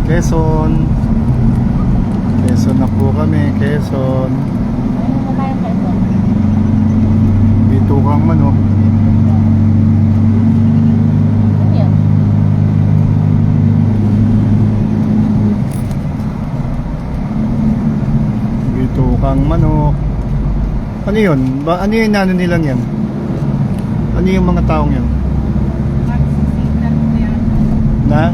Quezon. Quezon na po kami, Quezon. Ano na tayo kayo? Bitukang manok. Ano yan? Bitukang manok. Ano yun? Ano yung nano nilang yan? Ano yung mga taong yan? Na?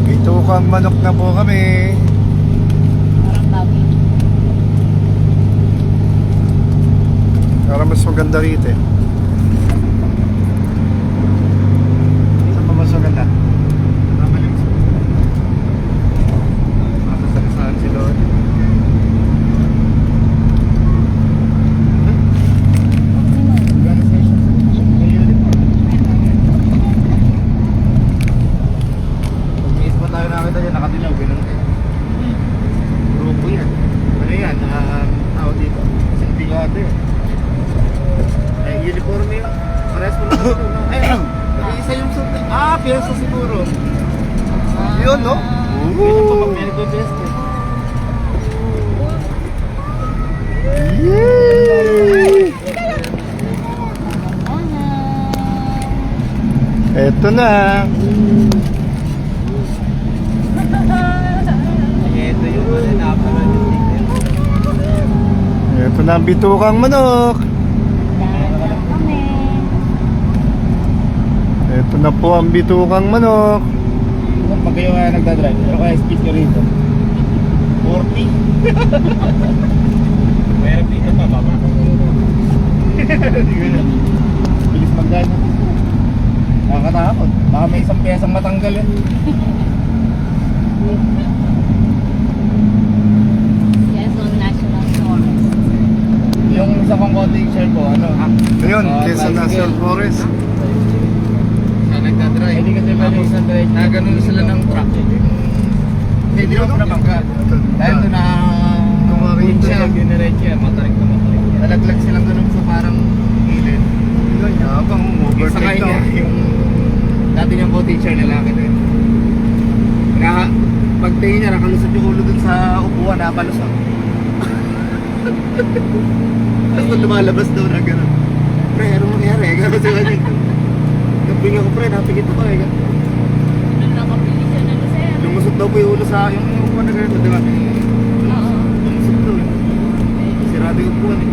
Bitukang manok na po kami. Parang babi. Para mas maganda rito eh. Saan ba mas maganda? Masasalisahan si Lord. Pag-miss pa tayo nakita dyan, nakadilaw, ganun eh. Grupo yan. Ano yan? Tawag dito. Sindikato yun. Uniforme yun. Parehas mo lang ito. Isa yung suit. Piyesa siguro. Yun, no? Yun ang pamagpili ko best eh. Yay! Eto na. Ito yung napanood yung ticket. Eto na ang bitukang manok. Dahan kami. Eto na po ang bitukang manok. Pag kayo nga nagdadrive, pero kaya speed nyo rito 40. Mayroon dito pa, baba. Bilis mag-drive. Nakakatakot. Baka may isang piyesang matanggal eh. Quezon National Forest. Yung isa kong cottage share ko, ano? Ayun, Quezon National Forest. Sa nagdadrive. Hindi kasi pwede sa drive. Nagano'n sila ng truck. Hindi ako napangkat. Dahil doon na Kumarin siya. Matarik na matarik. Nalaglag silang ganun sa parang gilid. Ayun, yabang Yung overtake sakay to. niya, yung dati niyang cottage share na laki din. Pagtingin niya, nakalusot yung ulo dun sa upuan, nakalusot. Tapos nung lumalabas daw na gano'n. Pre, ano mangyari? Gano'n sila niya. Nabing ako, pre, napikit ako eh. Ano nakapili siya na sir? Lumusot daw po yung ulo sa yung upuan na gano'n, di ba? Oo. Lumusot daw eh. Sirado yung upuan eh.